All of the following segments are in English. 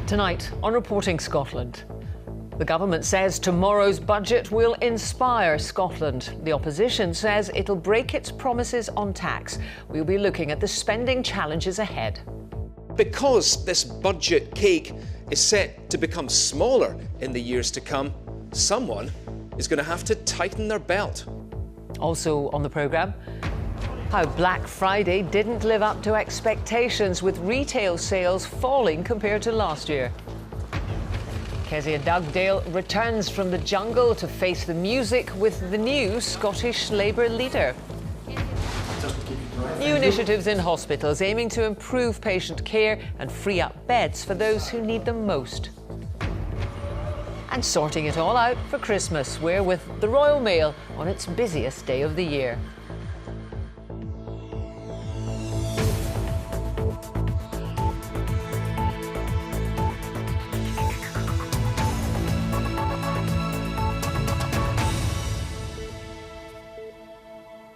Tonight on Reporting Scotland. The government says tomorrow's budget will inspire Scotland. The opposition says it'll break its promises on tax. We'll be looking at the spending challenges ahead. Because this budget cake is set to become smaller in the years to come, someone is going to have to tighten their belt. Also on the programme, how Black Friday didn't live up to expectations, with retail sales falling compared to last year. Kezia Dugdale returns from the jungle to face the music with the new Scottish Labour leader. New initiatives in hospitals aiming to improve patient care and free up beds for those who need them most. And sorting it all out for Christmas, we're with the Royal Mail on its busiest day of the year.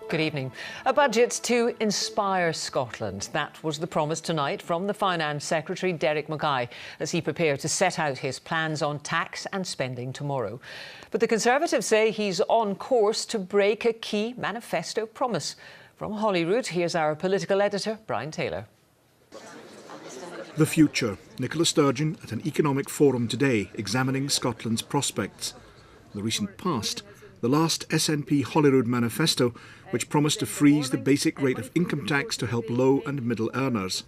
Good evening. A budget to inspire Scotland. That was the promise tonight from the Finance Secretary, Derek Mackay, as he prepared to set out his plans on tax and spending tomorrow. But the Conservatives say he's on course to break a key manifesto promise. From Holyrood, here's our political editor, Brian Taylor. The future. Nicola Sturgeon at an economic forum today examining Scotland's prospects. The recent past. The last SNP Holyrood manifesto, which promised to freeze the basic rate of income tax to help low and middle earners.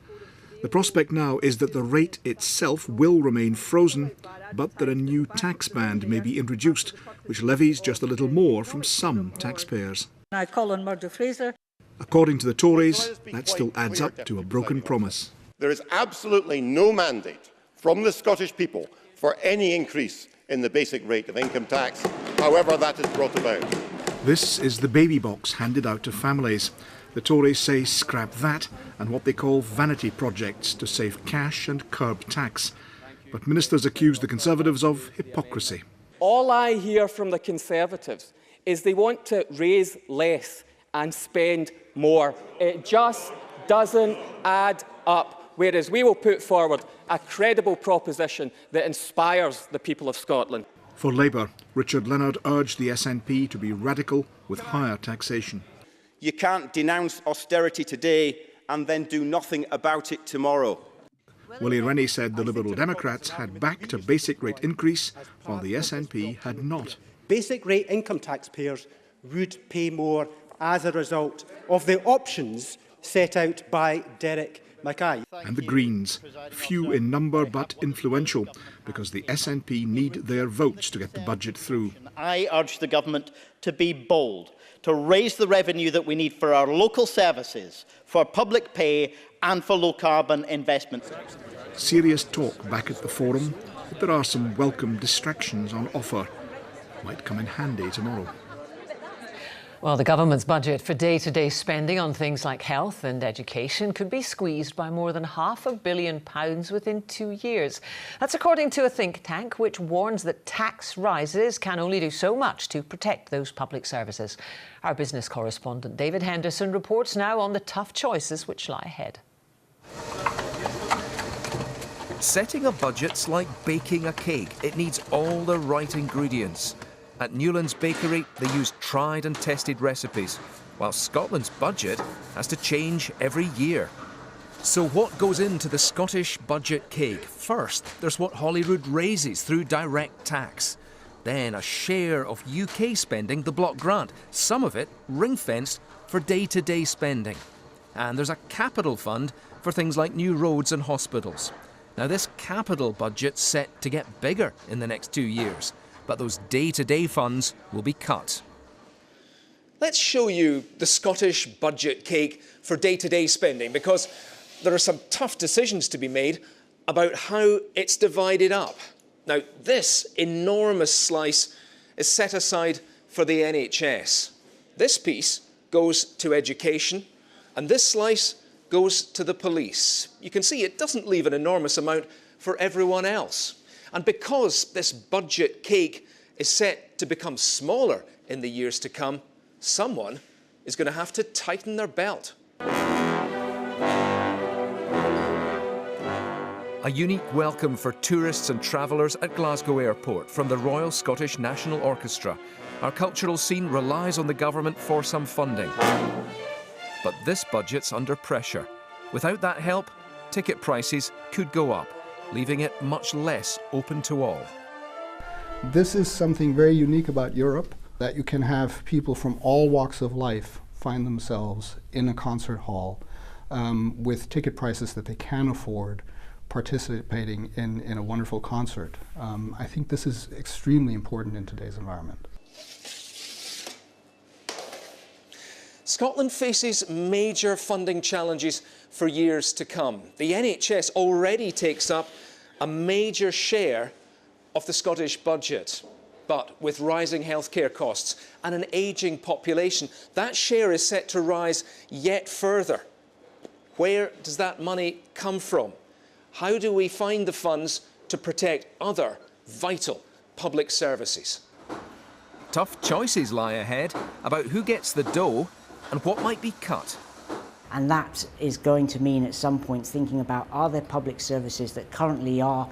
The prospect now is that the rate itself will remain frozen, but that a new tax band may be introduced, which levies just a little more from some taxpayers. I call on Murdo Fraser. According to the Tories, that still adds up to a broken promise. There is absolutely no mandate from the Scottish people for any increase in the basic rate of income tax, however that is brought about. This is the baby box handed out to families. The Tories say scrap that and what they call vanity projects to save cash and curb tax. But ministers accuse the Conservatives of hypocrisy. All I hear from the Conservatives is they want to raise less and spend more. It just doesn't add up. Whereas we will put forward a credible proposition that inspires the people of Scotland. For Labour, Richard Leonard urged the SNP to be radical with higher taxation. You can't denounce austerity today and then do nothing about it tomorrow. Willie Rennie said the Liberal Democrats had backed a basic rate increase, while the SNP had not. Basic rate income taxpayers would pay more as a result of the options set out by Derek Mackay. And the Greens, few in number but influential, because the SNP need their votes to get the budget through. I urge the government to be bold, to raise the revenue that we need for our local services, for public pay and for low-carbon investment. Serious talk back at the forum, but there are some welcome distractions on offer. Might come in handy tomorrow. Well, the government's budget for day-to-day spending on things like health and education could be squeezed by more than £500 million within 2 years. That's according to a think tank which warns that tax rises can only do so much to protect those public services. Our business correspondent David Henderson reports now on the tough choices which lie ahead. Setting a budget's like baking a cake. It needs all the right ingredients. At Newlands Bakery, they use tried and tested recipes, while Scotland's budget has to change every year. So what goes into the Scottish budget cake? First, there's what Holyrood raises through direct tax. Then a share of UK spending, the block grant, some of it ring-fenced for day-to-day spending. And there's a capital fund for things like new roads and hospitals. Now, this capital budget's set to get bigger in the next 2 years. But those day-to-day funds will be cut. Let's show you the Scottish budget cake for day-to-day spending, because there are some tough decisions to be made about how it's divided up. Now, this enormous slice is set aside for the NHS. This piece goes to education, and this slice goes to the police. You can see it doesn't leave an enormous amount for everyone else. And because this budget cake is set to become smaller in the years to come, someone is going to have to tighten their belt. A unique welcome for tourists and travellers at Glasgow Airport from the Royal Scottish National Orchestra. Our cultural scene relies on the government for some funding. But this budget's under pressure. Without that help, ticket prices could go up, leaving it much less open to all. This is something very unique about Europe, that you can have people from all walks of life find themselves in a concert hall with ticket prices that they can afford, participating in a wonderful concert. I think this is extremely important in today's environment. Scotland faces major funding challenges for years to come. The NHS already takes up a major share of the Scottish budget. But with rising healthcare costs and an ageing population, that share is set to rise yet further. Where does that money come from? How do we find the funds to protect other vital public services? Tough choices lie ahead about who gets the dough and what might be cut. And that is going to mean at some point thinking about, are there public services that currently are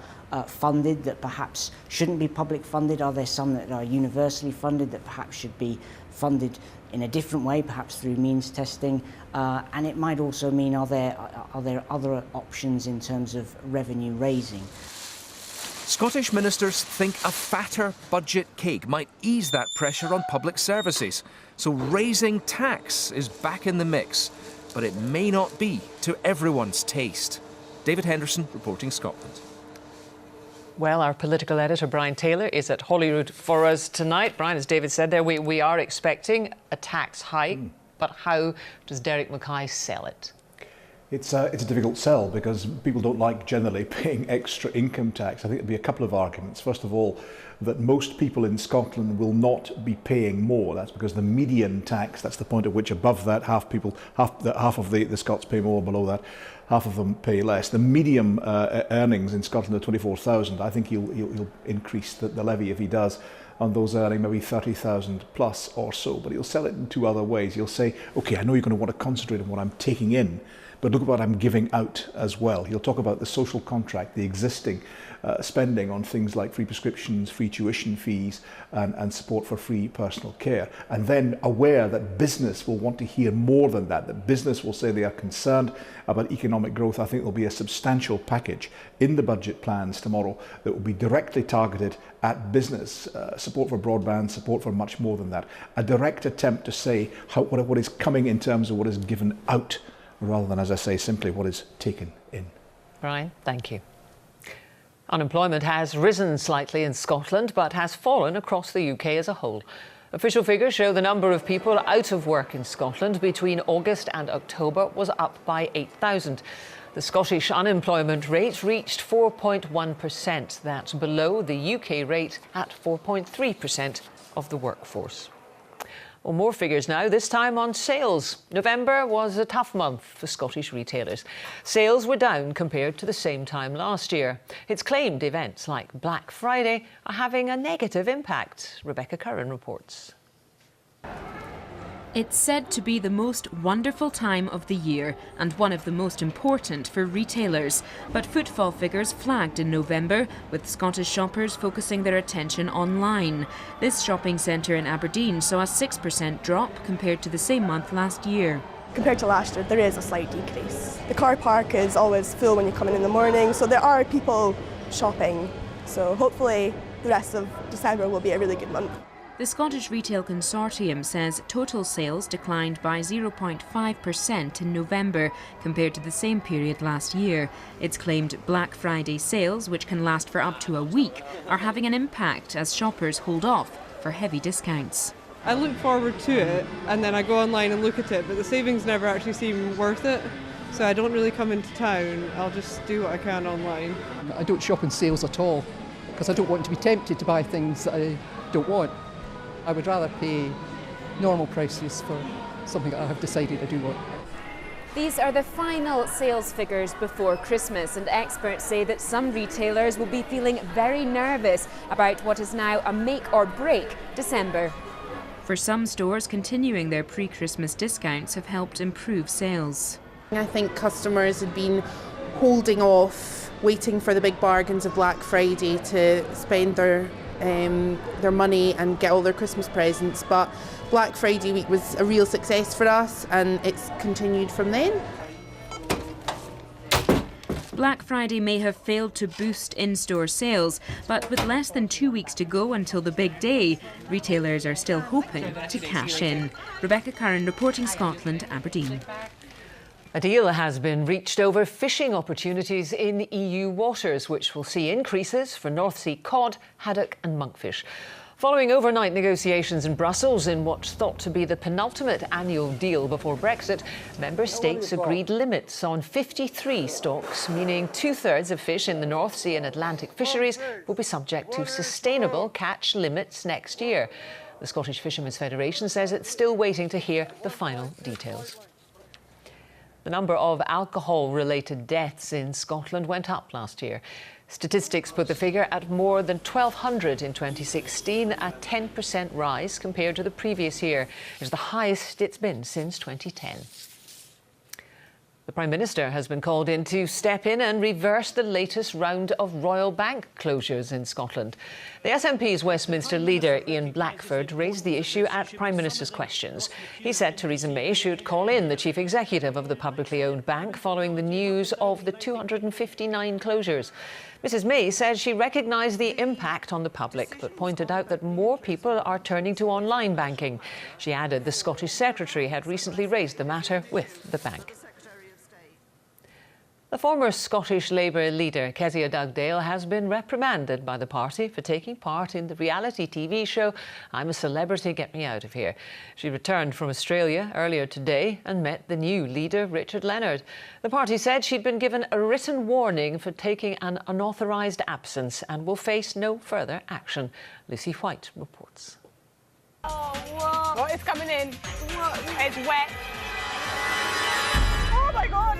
funded that perhaps shouldn't be public funded? Are there some that are universally funded that perhaps should be funded in a different way, perhaps through means testing? And it might also mean, are there other options in terms of revenue raising? Scottish ministers think a fatter budget cake might ease that pressure on public services. So raising tax is back in the mix, but it may not be to everyone's taste. David Henderson reporting Scotland. Well, our political editor, Brian Taylor, is at Holyrood for us tonight. Brian, as David said there, we are expecting a tax hike, but how does Derek Mackay sell it? It's a difficult sell because people don't like generally paying extra income tax. I think there'll be a couple of arguments. First of all, that most people in Scotland will not be paying more. That's because the median tax, that's the point at which above that half of the Scots pay more, below that half of them pay less. The medium earnings in Scotland are 24,000. I think he'll increase the levy if he does on those earning maybe 30,000 plus or so. But he'll sell it in two other ways. He'll say, OK, I know you're going to want to concentrate on what I'm taking in, but look at what I'm giving out as well. He'll talk about the social contract, the existing spending on things like free prescriptions, free tuition fees, and support for free personal care. And then aware that business will want to hear more than that business will say they are concerned about economic growth. I think there'll be a substantial package in the budget plans tomorrow that will be directly targeted at business, support for broadband, support for much more than that. A direct attempt to say what is coming in terms of what is given out, rather than, as I say, simply what is taken in. Brian, thank you. Unemployment has risen slightly in Scotland, but has fallen across the UK as a whole. Official figures show the number of people out of work in Scotland between August and October was up by 8,000. The Scottish unemployment rate reached 4.1%. That's below the UK rate at 4.3% of the workforce. Well, more figures now, this time on sales. November was a tough month for Scottish retailers. Sales were down compared to the same time last year. It's claimed events like Black Friday are having a negative impact. Rebecca Curran reports. It's said to be the most wonderful time of the year and one of the most important for retailers. But footfall figures flagged in November, with Scottish shoppers focusing their attention online. This shopping centre in Aberdeen saw a 6% drop compared to the same month last year. Compared to last year, there is a slight decrease. The car park is always full when you come in the morning, so there are people shopping. So hopefully the rest of December will be a really good month. The Scottish Retail Consortium says total sales declined by 0.5% in November compared to the same period last year. It's claimed Black Friday sales, which can last for up to a week, are having an impact as shoppers hold off for heavy discounts. I look forward to it and then I go online and look at it, but the savings never actually seem worth it. So I don't really come into town, I'll just do what I can online. I don't shop in sales at all because I don't want to be tempted to buy things that I don't want. I would rather pay normal prices for something that I have decided I do want. These are the final sales figures before Christmas, and experts say that some retailers will be feeling very nervous about what is now a make or break December. For some stores, continuing their pre-Christmas discounts have helped improve sales. I think customers had been holding off waiting for the big bargains of Black Friday to spend their money and get all their Christmas presents. But Black Friday week was a real success for us, and it's continued from then. Black Friday may have failed to boost in-store sales, but with less than 2 weeks to go until the big day, retailers are still hoping to cash in. Rebecca Curran reporting Scotland, Aberdeen. A deal has been reached over fishing opportunities in EU waters, which will see increases for North Sea cod, haddock and monkfish. Following overnight negotiations in Brussels in what's thought to be the penultimate annual deal before Brexit, member states agreed limits on 53 stocks, meaning 2/3 of fish in the North Sea and Atlantic fisheries will be subject to sustainable catch limits next year. The Scottish Fishermen's Federation says it's still waiting to hear the final details. The number of alcohol-related deaths in Scotland went up last year. Statistics put the figure at more than 1,200 in 2016, a 10% rise compared to the previous year. It's the highest it's been since 2010. The Prime Minister has been called in to step in and reverse the latest round of Royal Bank closures in Scotland. The SNP's Westminster leader, Ian Blackford, raised the issue at Prime Minister's questions. He said Theresa May should call in the chief executive of the publicly owned bank following the news of the 259 closures. Mrs May said she recognised the impact on the public, but pointed out that more people are turning to online banking. She added the Scottish Secretary had recently raised the matter with the bank. The former Scottish Labour leader, Kezia Dugdale, has been reprimanded by the party for taking part in the reality TV show I'm a Celebrity, Get Me Out of Here. She returned from Australia earlier today and met the new leader, Richard Leonard. The party said she'd been given a written warning for taking an unauthorised absence and will face no further action. Lucy White reports. Oh, whoa. What is coming in? It's wet. Oh my God!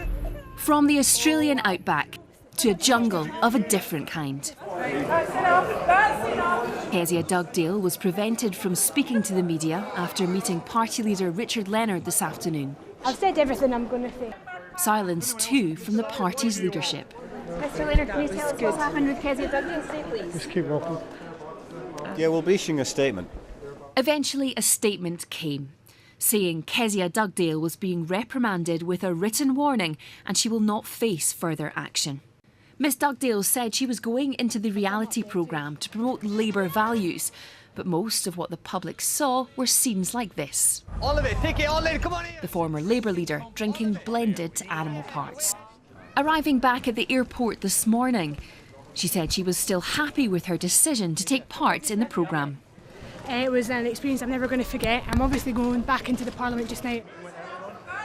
From the Australian outback to a jungle of a different kind. That's enough. That's enough. Kezia Dugdale was prevented from speaking to the media after meeting party leader Richard Leonard this afternoon. I've said everything I'm going to say. Silence too from the party's leadership. Mr. Leonard, can you tell us what's happened with Kezia Dugdale? Say please. Just keep walking. Yeah, we'll be issuing a statement. Eventually a statement came, saying Kezia Dugdale was being reprimanded with a written warning and she will not face further action. Miss Dugdale said she was going into the reality programme to promote Labour values, but most of what the public saw were scenes like this. All of it, take it all in, come on in. The former Labour leader drinking blended animal parts. Arriving back at the airport this morning, she said she was still happy with her decision to take part in the programme. It was an experience I'm never going to forget. I'm obviously going back into the Parliament just now.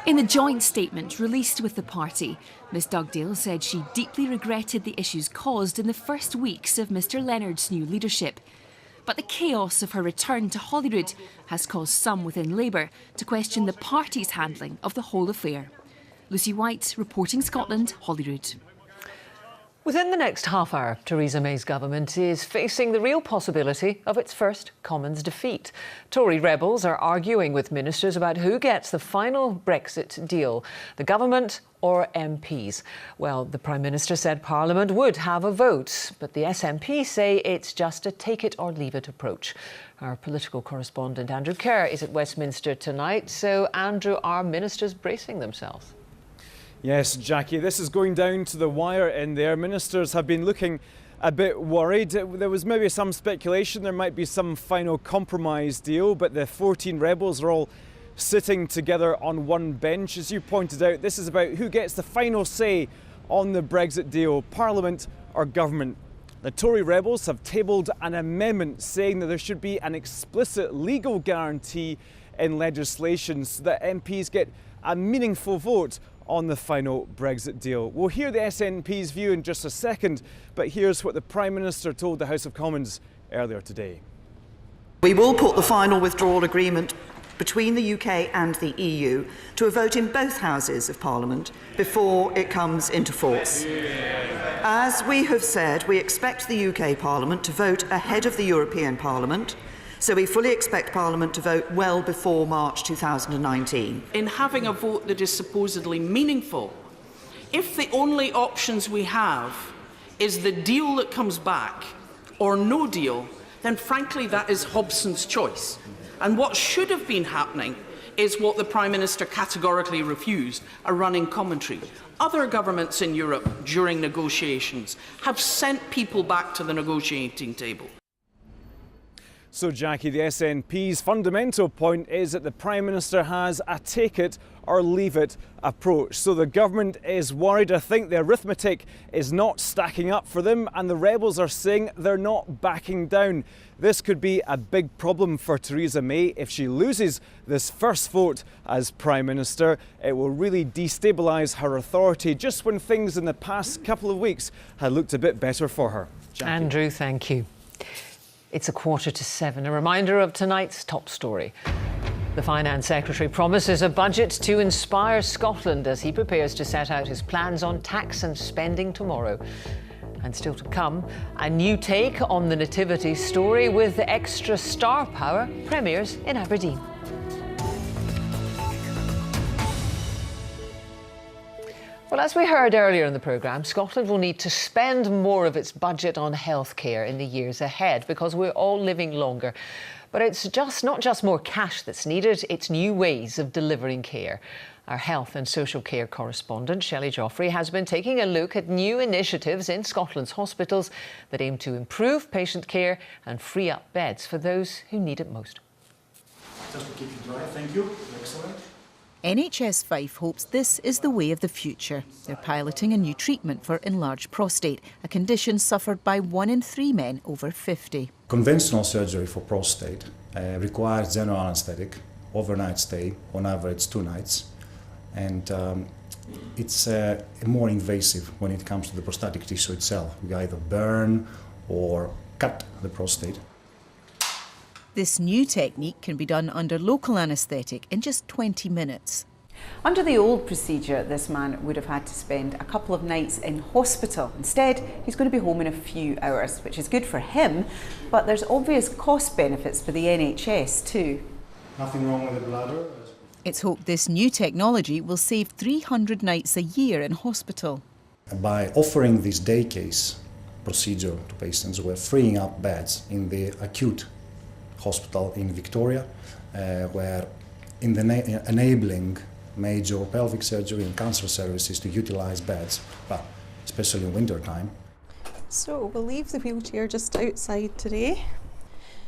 In the joint statement released with the party, Miss Dugdale said she deeply regretted the issues caused in the first weeks of Mr Leonard's new leadership. But the chaos of her return to Holyrood has caused some within Labour to question the party's handling of the whole affair. Lucy White, reporting Scotland, Holyrood. Within the next half hour, Theresa May's government is facing the real possibility of its first Commons defeat. Tory rebels are arguing with ministers about who gets the final Brexit deal, the government or MPs. Well, the Prime Minister said Parliament would have a vote, but the SNP say it's just a take-it-or-leave-it approach. Our political correspondent Andrew Kerr is at Westminster tonight. So, Andrew, are ministers bracing themselves? Yes, Jackie, this is going down to the wire in there. Ministers have been looking a bit worried. There was maybe some speculation there might be some final compromise deal, but the 14 rebels are all sitting together on one bench. As you pointed out, this is about who gets the final say on the Brexit deal, Parliament or government. The Tory rebels have tabled an amendment saying that there should be an explicit legal guarantee in legislation so that MPs get a meaningful vote on the final Brexit deal. We'll hear the SNP's view in just a second, but here's what the Prime Minister told the House of Commons earlier today. We will put the final withdrawal agreement between the UK and the EU to a vote in both houses of Parliament before it comes into force. As we have said, we expect the UK Parliament to vote ahead of the European Parliament, so we fully expect Parliament to vote well before March 2019. In having a vote that is supposedly meaningful, if the only options we have is the deal that comes back or no deal, then frankly that is Hobson's choice. And what should have been happening is what the Prime Minister categorically refused, a running commentary. Other governments in Europe during negotiations have sent people back to the negotiating table. So, Jackie, the SNP's fundamental point is that the Prime Minister has a take it or leave it approach. So the government is worried. I think the arithmetic is not stacking up for them, and the rebels are saying they're not backing down. This could be a big problem for Theresa May if she loses this first vote as Prime Minister. It will really destabilise her authority just when things in the past couple of weeks had looked a bit better for her. Jackie. Andrew, thank you. It's 7:15. A reminder of tonight's top story. The Finance Secretary promises a budget to inspire Scotland as he prepares to set out his plans on tax and spending tomorrow. And still to come, a new take on the Nativity story with extra star power premieres in Aberdeen. Well, as we heard earlier in the programme, Scotland will need to spend more of its budget on healthcare in the years ahead because we're all living longer. But it's not just more cash that's needed, it's new ways of delivering care. Our health and social care correspondent, Shelley Joffrey, has been taking a look at new initiatives in Scotland's hospitals that aim to improve patient care and free up beds for those who need it most. Just to keep it dry, thank you. Excellent. NHS Fife hopes this is the way of the future. They're piloting a new treatment for enlarged prostate, a condition suffered by 1 in 3 men over 50. Conventional surgery for prostate requires general anesthetic, overnight stay, on average 2 nights, and it's more invasive when it comes to the prostatic tissue itself. We either burn or cut the prostate. This new technique can be done under local anaesthetic in just 20 minutes. Under the old procedure, this man would have had to spend a couple of nights in hospital. Instead, he's going to be home in a few hours, which is good for him, but there's obvious cost benefits for the NHS too. Nothing wrong with the bladder? It's hoped this new technology will save 300 nights a year in hospital. By offering this day case procedure to patients, we're freeing up beds in the acute hospital in Victoria, where enabling major pelvic surgery and cancer services to utilise beds, but especially in winter time. So we'll leave the wheelchair just outside today.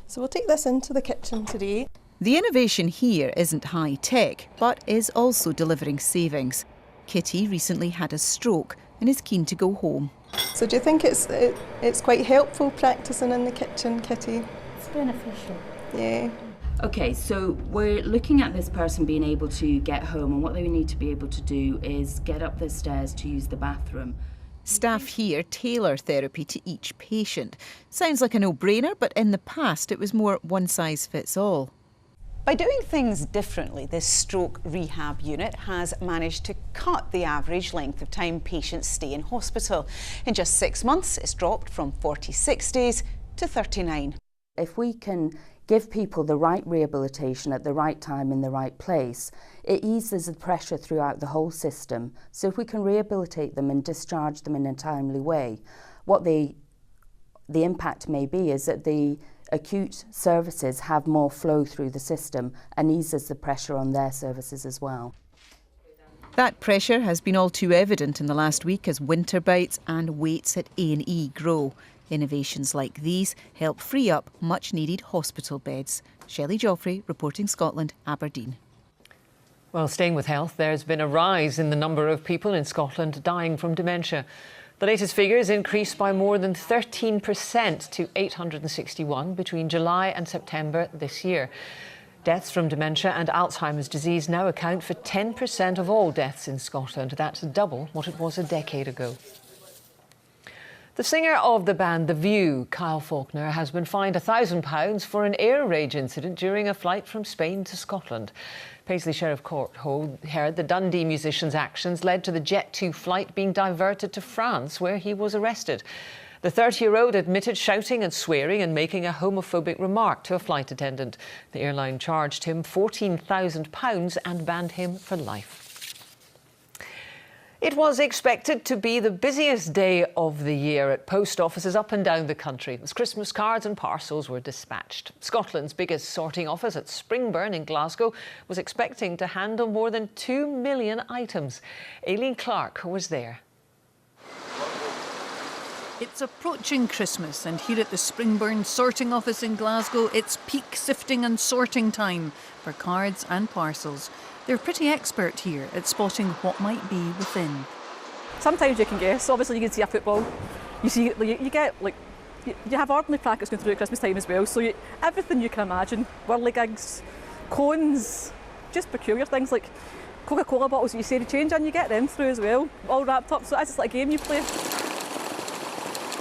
So we'll take this into the kitchen today. The innovation here isn't high tech, but is also delivering savings. Kitty recently had a stroke and is keen to go home. So do you think it's quite helpful practicing in the kitchen, Kitty? It's beneficial. Yeah. Okay, so we're looking at this person being able to get home, and what they need to be able to do is get up the stairs to use the bathroom. Staff here tailor therapy to each patient. Sounds like a no-brainer, but in the past it was more one-size-fits-all. By doing things differently, this stroke rehab unit has managed to cut the average length of time patients stay in hospital. In just 6 months, it's dropped from 46 days to 39. If we can give people the right rehabilitation at the right time in the right place, it eases the pressure throughout the whole system. So if we can rehabilitate them and discharge them in a timely way, what the impact may be is that the acute services have more flow through the system and eases the pressure on their services as well. That pressure has been all too evident in the last week as winter bites and waits at A&E grow. Innovations like these help free up much needed hospital beds. Shelley Joffrey, reporting Scotland, Aberdeen. Well, staying with health, there's been a rise in the number of people in Scotland dying from dementia. The latest figures increased by more than 13% to 861 between July and September this year. Deaths from dementia and Alzheimer's disease now account for 10% of all deaths in Scotland. That's double what it was a decade ago. The singer of the band The View, Kyle Faulkner, has been fined £1,000 for an air rage incident during a flight from Spain to Scotland. Paisley Sheriff Court heard the Dundee musician's actions led to the Jet2 flight being diverted to France, where he was arrested. The 30-year-old admitted shouting and swearing and making a homophobic remark to a flight attendant. The airline charged him £14,000 and banned him for life. It was expected to be the busiest day of the year at post offices up and down the country as Christmas cards and parcels were dispatched. Scotland's biggest sorting office at Springburn in Glasgow was expecting to handle more than 2 million items. Aileen Clark was there. It's approaching Christmas, and here at the Springburn sorting office in Glasgow, it's peak sifting and sorting time for cards and parcels. They're pretty expert here at spotting what might be within. Sometimes you can guess. Obviously, you can see a football. You have ordinary packets going through at Christmas time as well. So everything you can imagine: whirligigs, cones, just peculiar things like Coca-Cola bottles that you say to change in. You get them through as well, all wrapped up. So it's just like a game you play.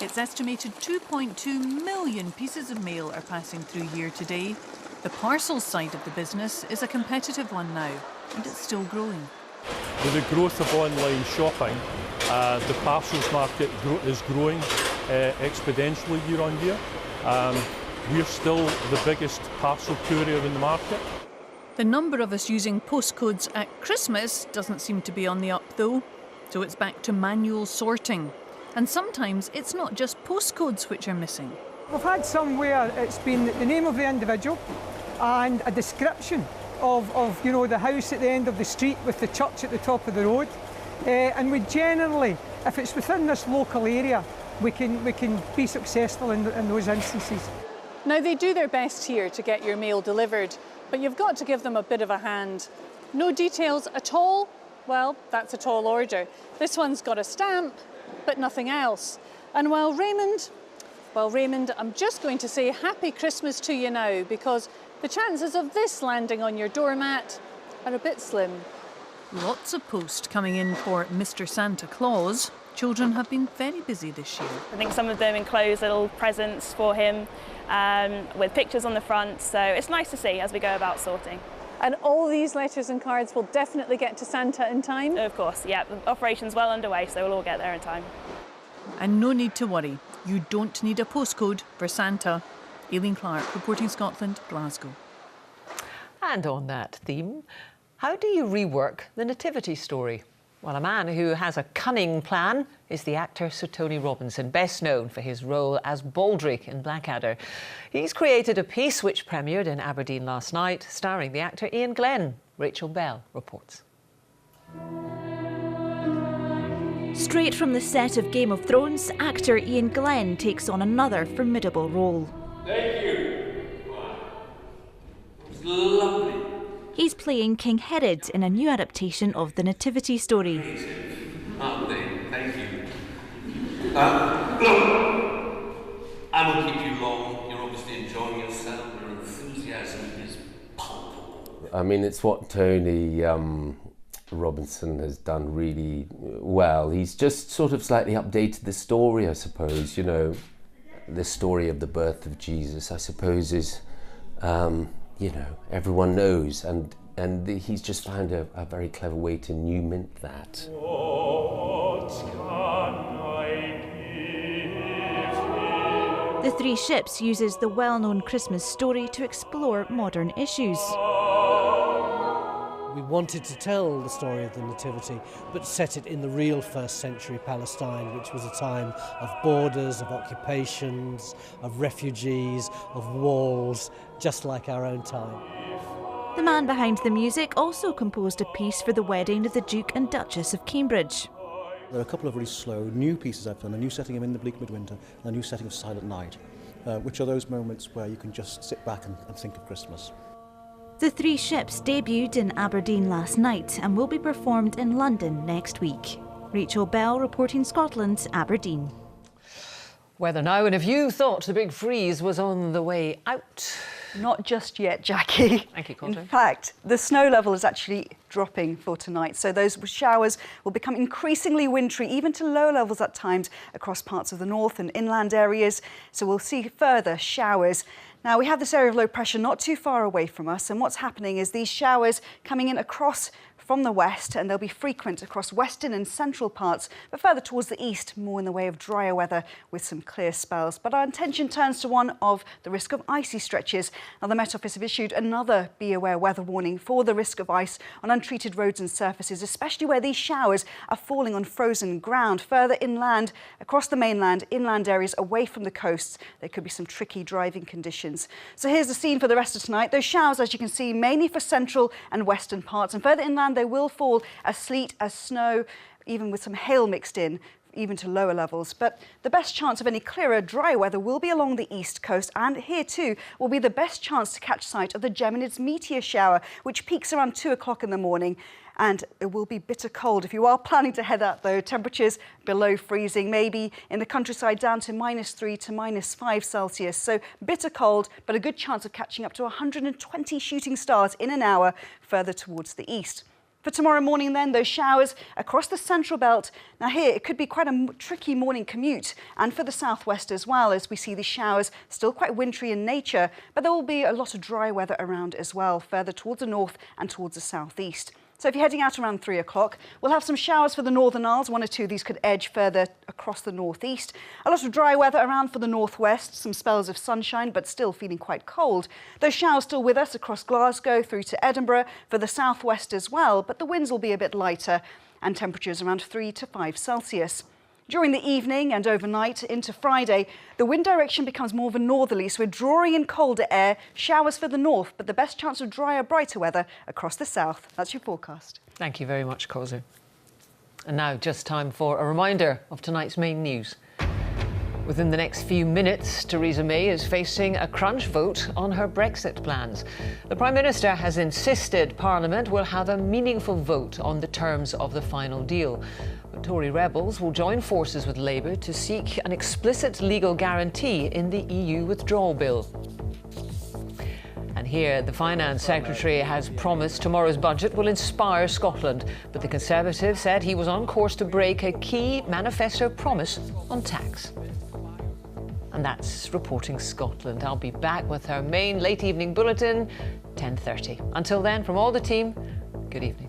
It's estimated 2.2 million pieces of mail are passing through here today. The parcels side of the business is a competitive one now, and it's still growing. With the growth of online shopping, the parcels market is growing exponentially year on year. We're still the biggest parcel courier in the market. The number of us using postcodes at Christmas doesn't seem to be on the up though, so it's back to manual sorting. And sometimes it's not just postcodes which are missing. We've had some where it's been the name of the individual and a description of the house at the end of the street with the church at the top of the road. And we generally, if it's within this local area, we can be successful in those instances. Now, they do their best here to get your mail delivered, but you've got to give them a bit of a hand. No details at all? Well, that's a tall order. This one's got a stamp, but nothing else. And Raymond, I'm just going to say Happy Christmas to you now, because the chances of this landing on your doormat are a bit slim. Lots of post coming in for Mr. Santa Claus. Children have been very busy this year. I think some of them enclose little presents for him with pictures on the front, so it's nice to see as we go about sorting. And all these letters and cards will definitely get to Santa in time? Of course, yeah. The operation's well underway, so we'll all get there in time. And no need to worry. You don't need a postcode for Santa. Aileen Clark, reporting Scotland, Glasgow. And on that theme, how do you rework the nativity story? Well, a man who has a cunning plan is the actor Sir Tony Robinson, best known for his role as Baldric in Blackadder. He's created a piece which premiered in Aberdeen last night, starring the actor Ian Glenn. Rachel Bell reports. Straight from the set of Game of Thrones, actor Ian Glenn takes on another formidable role. Thank you. It's lovely. He's playing King Herod in a new adaptation of the Nativity story. Aren't they? Thank you. I won't keep you long. You're obviously enjoying yourself. Your enthusiasm is palpable. I mean, it's what Tony Robinson has done really well. He's just sort of slightly updated the story, I suppose. You know, the story of the birth of Jesus, I suppose, is, everyone knows, and he's just found a very clever way to new mint that. The Three Ships uses the well-known Christmas story to explore modern issues. We wanted to tell the story of the Nativity, but set it in the real first century Palestine, which was a time of borders, of occupations, of refugees, of walls, just like our own time. The man behind the music also composed a piece for the wedding of the Duke and Duchess of Cambridge. There are a couple of really slow new pieces I've done, a new setting of In the Bleak Midwinter and a new setting of Silent Night, which are those moments where you can just sit back and think of Christmas. The Three Ships debuted in Aberdeen last night and will be performed in London next week. Rachel Bell, reporting Scotland, Aberdeen. Weather now, and if you thought the big freeze was on the way out... Not just yet, Jackie. Thank you, Coulter. In fact, the snow level is actually dropping for tonight, so those showers will become increasingly wintry, even to low levels at times across parts of the north and inland areas, so we'll see further showers. Now, we have this area of low pressure not too far away from us, and what's happening is these showers coming in across from the west, and they'll be frequent across western and central parts, but further towards the east, more in the way of drier weather with some clear spells. But our attention turns to one of the risk of icy stretches. Now, the Met Office have issued another Be Aware weather warning for the risk of ice on untreated roads and surfaces, especially where these showers are falling on frozen ground. Further inland, across the mainland, inland areas away from the coasts, there could be some tricky driving conditions. So here's the scene for the rest of tonight. Those showers, as you can see, mainly for central and western parts, and further inland they will fall as sleet, as snow, even with some hail mixed in, even to lower levels. But the best chance of any clearer, dry weather will be along the east coast, and here too will be the best chance to catch sight of the Geminids meteor shower, which peaks around 2 o'clock in the morning. And it will be bitter cold. If you are planning to head out though, temperatures below freezing, maybe in the countryside down to -3 to -5 Celsius. So bitter cold, but a good chance of catching up to 120 shooting stars in an hour further towards the east. For tomorrow morning then, those showers across the central belt. Now here, it could be quite a tricky morning commute, and for the southwest as well, as we see the showers still quite wintry in nature, but there will be a lot of dry weather around as well, further towards the north and towards the southeast. So if you're heading out around 3 o'clock, we'll have some showers for the Northern Isles. 1 or 2 of these could edge further across the northeast. A lot of dry weather around for the northwest, some spells of sunshine, but still feeling quite cold. Those showers still with us across Glasgow through to Edinburgh, for the southwest as well, but the winds will be a bit lighter and temperatures around 3 to 5 Celsius. During the evening and overnight into Friday, the wind direction becomes more of a northerly, so we're drawing in colder air, showers for the north, but the best chance of drier, brighter weather across the south. That's your forecast. Thank you very much, Kozu. And now just time for a reminder of tonight's main news. Within the next few minutes, Theresa May is facing a crunch vote on her Brexit plans. The Prime Minister has insisted Parliament will have a meaningful vote on the terms of the final deal. But Tory rebels will join forces with Labour to seek an explicit legal guarantee in the EU withdrawal bill. And here, the Finance Secretary has promised tomorrow's budget will inspire Scotland, but the Conservative said he was on course to break a key manifesto promise on tax. And that's Reporting Scotland. I'll be back with our main late evening bulletin, 10:30. Until then, from all the team, good evening.